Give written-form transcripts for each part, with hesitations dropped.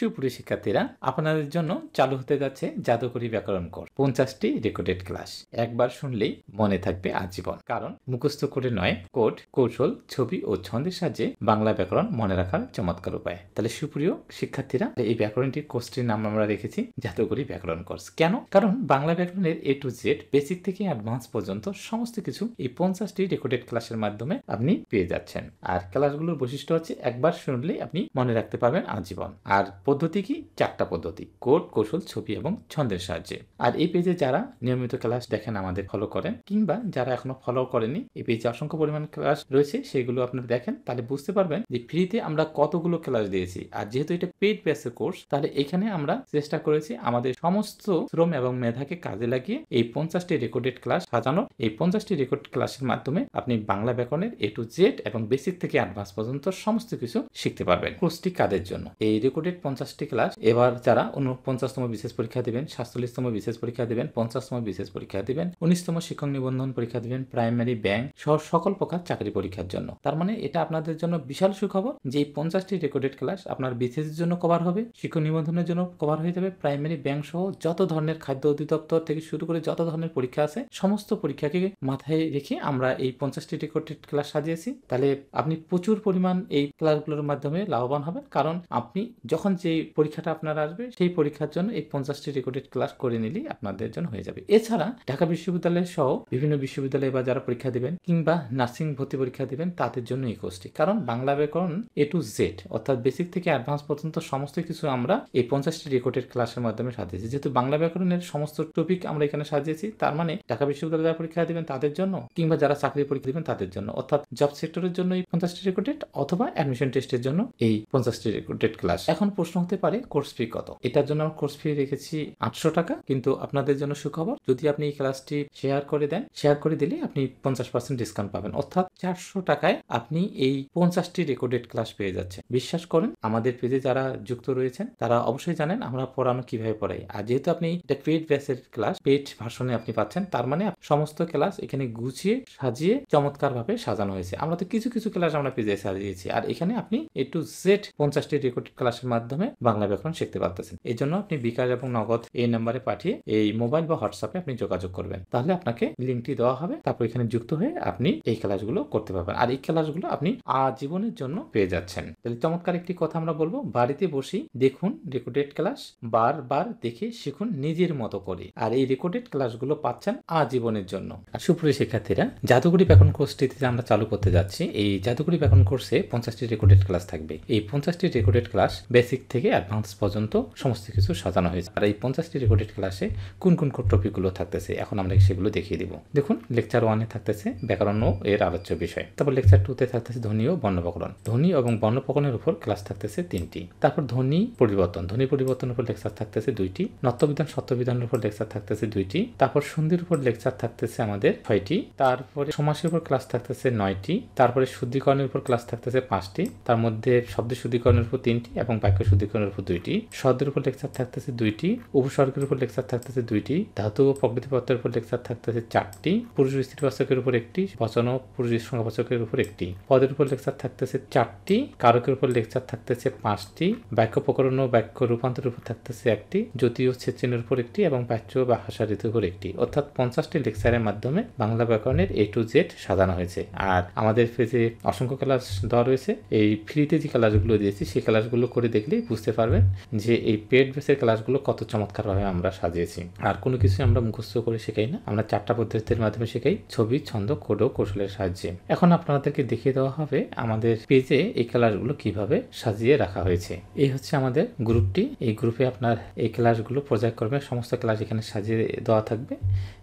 সুপ্রিয় শিক্ষার্থীরা, আপনাদের জন্য চালু হতে যাচ্ছে জাদুকরি ব্যাকরণ কোর্স। 50টি রেকর্ডেড ক্লাস একবার শুনলেই মনে থাকবে আজীবন। কারণ মুখস্থ করে নয়, কোড, কৌশল, ছবি ও ছন্দের সাহায্যে বাংলা ব্যাকরণ মনে রাখার চমৎকার উপায়। তাহলে সুপ্রিয় শিক্ষার্থীরা, এই ব্যাকরণটির কোর্সটির নাম আমরা রেখেছি জাদুকরি ব্যাকরণ কোর্স। কেন? কারণ বাংলা ব্যাকরণের A to Z বেসিক থেকে অ্যাডভান্স পর্যন্ত সমস্ত কিছু এই 50টি রেকর্ডেড ক্লাসের মাধ্যমে আপনি পেয়ে যাচ্ছেন। আর ক্লাসগুলোর বৈশিষ্ট্য হচ্ছে একবার শুনলেই আপনি মনে রাখতে পারবেন আজীবন। আর পদ্ধতি কি? 4টা পদ্ধতি: কোড, কৌশল, ছবি এবং ছন্দের সাহায্যে। আর এই পেজে যারা নিয়মিত ক্লাস দেখেন, আমাদের ফলো করেন, কিংবা যারা এখনো ফলো করেনি, এই পেজে অসংখ্য পরিমাণ ক্লাস রয়েছে, সেগুলো আপনারা দেখেন, তাহলে বুঝতে পারবেন যে ফ্রিতে আমরা কতগুলো ক্লাস দিয়েছি। আর যেহেতু এটা পেইড বেসের কোর্স, তাহলে এখানে আমরা চেষ্টা করেছি আমাদের সমস্ত শ্রম এবং মেধাকে কাজে লাগিয়ে এই 50টি রেকর্ডেড ক্লাস সাজানো। এই 50টি রেকর্ড ক্লাসের মাধ্যমে আপনি বাংলা ব্যাকরণের A to Z এবং বেসিক থেকে অ্যাডভান্স পর্যন্ত সমস্ত কিছু শিখতে পারবেন। কোর্সটি কাদের জন্য? এই রেকর্ডেড 50টি ক্লাস এবার যারা 49তম বিশেষ পরীক্ষা দিবেন, 47তম বিশেষ পরীক্ষা দিবেন, 50তম বিশেষ পরীক্ষা দিবেন, 19তম শিক্ষক নিবন্ধন পরীক্ষা দিবেন, প্রাইমারি, ব্যাংক সহ সকল প্রকার চাকরি পরীক্ষার জন্য। তার মানে এটা আপনাদের জন্য বিশাল সুখবর যে এই 50টি রেকর্ডেড ক্লাস আপনার বিশেষের জন্য কভার হবে, শিক্ষক নিবন্ধনের জন্য কভার হয়ে যাবে, প্রাইমারি, ব্যাংক সহ যত ধরনের খাদ্য অধিদপ্তর থেকে শুরু করে যত ধরনের পরীক্ষা আছে, সমস্ত পরীক্ষাকে মাথায় রেখে আমরা এই 50টি রেকর্ডেড ক্লাস সাজিয়েছি। তাহলে আপনি প্রচুর পরিমাণ এই ক্লাসগুলোর মাধ্যমে লাভবান হবেন। কারণ আপনি যখন যে পরীক্ষাটা আপনার আসবে, সেই পরীক্ষার জন্য এই 50টি রেকর্ডেড ক্লাস করে নিলেই আপনাদের জন্য হয়ে যাবে। এছাড়া ঢাকা বিশ্ববিদ্যালয় সহ বিভিন্ন বিশ্ববিদ্যালয়ে বা যারা পরীক্ষা দিবেন কিংবা নার্সিং ভর্তি পরীক্ষা দিবেন, তাদের জন্য এই কোর্সটি। কারণ বাংলা ব্যাকরণ A to Z অর্থাৎ বেসিক থেকে অ্যাডভান্স পর্যন্ত সমস্ত কিছু আমরা এই 50টি রেকর্ডেড ক্লাসের মাধ্যমে সাজিয়েছি। যেহেতু বাংলা ব্যাকরণের সমস্ত টপিক আমরা এখানে সাজিয়েছি, তার মানে ঢাকা বিশ্ববিদ্যালয়ে যারা পরীক্ষা দিবেন তাদের জন্য, কিংবা যারা চাকরি পরীক্ষা দিবেন তাদের জন্য, অর্থাৎ জব সেক্টরের জন্য এই 50টি রেকর্ডেড, অথবা অ্যাডমিশন টেস্টের জন্য এই 50টি রেকর্ডেড ক্লাস। এখন প্রশ্ন হতে পারে কোর্স ফি কত? এটার জন্য আমরা কোর্স ফি রেখেছি 800 টাকা। কিন্তু আপনাদের জন্য সুখবর, যদি আপনি এই ক্লাসটি শেয়ার করে দেন, শেয়ার করে দিলে আপনি 50% ডিসকাউন্ট পাবেন, অর্থাৎ 400 টাকায় আপনি এই 50টি রেকর্ডেড ক্লাস পেয়ে যাচ্ছেন। বিশ্বাস করেন, আমাদের পেজে যারা যুক্ত রয়েছেন তারা অবশ্যই জানেন আমরা পড়ানো কিভাবে পড়াই। আর যেহেতু আপনি এটা পেইড ব্যাচের ক্লাস, পেইড ভার্সনে আপনি পাচ্ছেন, তার মানে সমস্ত ক্লাস এখানে গুছিয়ে সাজিয়ে চমৎকার ভাবে সাজানো হয়েছে। আমরা তো কিছু কিছু ক্লাস আমরা পেজে সাজিয়েছি, আর এখানে আপনি A to Z 50টি রেকর্ডেড ক্লাসের মাধ্যমে বাংলা ব্যাকরণ শিখতে পারতেছেন। এই জন্য আপনি বিকাশ এবং নগদ এই নাম্বারে পাঠিয়ে এই মোবাইল বা হোয়াটসঅ্যাপে আপনি যোগাযোগ করবেন, তাহলে আপনাকে লিঙ্কটি দেওয়া হবে, তারপর এখানে যুক্ত হয়ে আপনি এই ক্লাসগুলো করতে পারবেন। আর এই ক্লাসগুলো আপনি আজীবনের জন্য পেয়ে যাচ্ছেন। তাহলে চমৎকার একটি কথা আমরা বলবো, বাড়িতে বসেই দেখুন রেকর্ডেড ক্লাস, বারবার দেখে শিখুন নিজের মতো করে। আর এই রেকর্ডেড ক্লাসগুলো পাচ্ছেন আজীবনের জন্য। আর সুপ্রিয় শিক্ষার্থীরা, জাদুকরি ব্যাকরণ কোর্সটিতে আমরা চালু করতে যাচ্ছি। এই জাদুকরি ব্যাকরণ কোর্সে 50টি রেকর্ডেড ক্লাস থাকবে। এই 50টি রেকর্ডেড ক্লাস বেসিক থেকে অ্যাডভান্স পর্যন্ত সমস্ত কিছু সাজানো হয়েছে। আর এই 50টি রেকর্ডেড ক্লাসে কোন কোন টপিকগুলো থাকতেছে এখন আমরা সেগুলো দেখিয়ে দিব। দেখুন, লেকচার 1-এ থাকতেছে ব্যাকরণ ও এর আলোচ্য বিষয়। তারপর লেকচার 2-তে থাকতেছে ধ্বনি ও বর্ণপ্রকরণ। ধ্বনি এবং বর্ণপ্রকরণের উপর ক্লাস থাকতেছে 3টি। তারপর ধ্বনি পরিবর্তনের উপর লেকচার থাকতেছে 2টি। নত্যবিধান, সত্যবিধানের উপর লেকচার থাকতেছে 2টি। তারপর সন্ধির উপর লেকচার থাকতেছে আমাদের 6টি। তারপরে সমাসের উপর ক্লাস থাকতেছে 9টি। তারপরে শুদ্ধিকরণের উপর ক্লাস থাকতেছে 5টি। তার মধ্যে শব্দ শুদ্ধিকরণের উপর 3টি এবং বাক্য শুদ্ধিকরণের উপর 2টি। শব্দের উপর লেকচার থাকতেছে 2টি। উপসর্গের উপর লেকচার থাকতেছে 2টি। ধাতু ও প্রকৃতিপত্রের উপর লেকচার থাকতেছে 4টি। পুরুষ স্ত্রীবাচকের উপর 1টি। বচন ও পুরুষ সংখ্যাবাচকের উপর 1টি। পদের উপর লেকচার থাকতেছে 4টি। কারকের উপর লেকচার থাকতেছে 5টি। বাক্য প্রকরণ ও বাক্য রূপান্তরের উপর থাকতেছে 1টি। জ্যোতি ও ছেদ-চিহ্নের উপর 1টি এবং বাচ্য বা ভাষা রীতির উপর 1টি। অর্থাৎ 50টি লেকচারের মাধ্যমে বাংলা ব্যাকরণের A to Z সাজানো হয়েছে। আর আমাদের পেজে অসংখ্য ক্লাস দেওয়া রয়েছে। এই ফ্রিতে যে ক্লাসগুলো দিয়েছি, সেই ক্লাসগুলো করে দেখলেই বুঝতে পারবেন যে এই পেড বেসের ক্লাসগুলো কত চমৎকারভাবে আমরা সাজিয়েছি। আর কোনো কিছু আমরা মুখস্থ করে শেখাই না, আমরা 4টা পদ্ধতির মাধ্যমে শেখাই: ছবি, ছন্দ, কোড ও কৌশলের সাহায্যে। এখন আপনাদেরকে দেখিয়ে দেওয়া হবে আমাদের পেজে এই ক্লাসগুলো কিভাবে সাজিয়ে রাখা হয়েছে। এই হচ্ছে আমাদের গ্রুপটি। এই গ্রুপে আপনার এই ক্লাসগুলো পর্যায়ক্রমে সমস্ত ক্লাস এখানে সাজিয়ে দেওয়া থাকবে।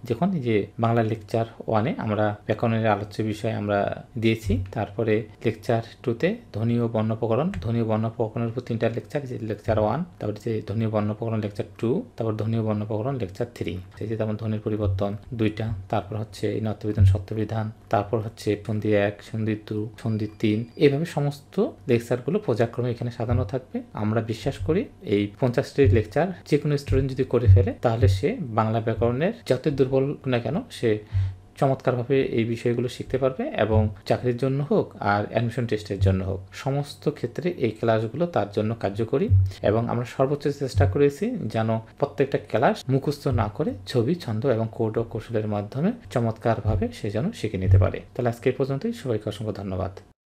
যখন যে বাংলা লেকচার 1-এ আমরা ব্যাকরণের আলোচ্য বিষয় আমরা দিয়েছি, তারপরে লেকচার 2-তে ধ্বনি ও বর্ণপ্রকরণ, ধ্বনি ও বর্ণপ্রকরণের উপর 3টা লেকচার, যে লেকচার 1, তারপরে যে ধ্বনি ও বর্ণপ্রকরণ লেকচার 2, তারপর ধ্বনি ও বর্ণপ্রকরণ লেকচার 3, সেই যে তেমন ধ্বনির পরিবর্তন 2টা, তারপর হচ্ছে নত্যবিধান, সত্যবিধান, তারপর হচ্ছে সন্ধি 1, সন্ধি 2, সন্ধি 3, এইভাবে সমস্ত লেকচারগুলো পর্যায়ক্রমে এখানে সাজানো থাকবে। আমরা বিশ্বাস করি এই 50টি লেকচার যে কোনো স্টুডেন্ট যদি করে ফেলে, তাহলে সে বাংলা ব্যাকরণের যত দুর্বল না কেন সে চমৎকারভাবে এই বিষয়গুলো শিখতে পারবে এবং চাকরির জন্য হোক আর অ্যাডমিশন টেস্টের জন্য হোক সমস্ত ক্ষেত্রে এই ক্লাসগুলো তার জন্য কার্যকরী এবং আমরা সর্বোচ্চ চেষ্টা করেছি যেন প্রত্যেকটা ক্লাস মুখস্থ না করে ছবি, ছন্দ এবং কোড ও কৌশলের মাধ্যমে চমৎকারভাবে সে যেন শিখে নিতে পারে। তাহলে আজকে এই পর্যন্তই, সবাইকে অসংখ্য ধন্যবাদ।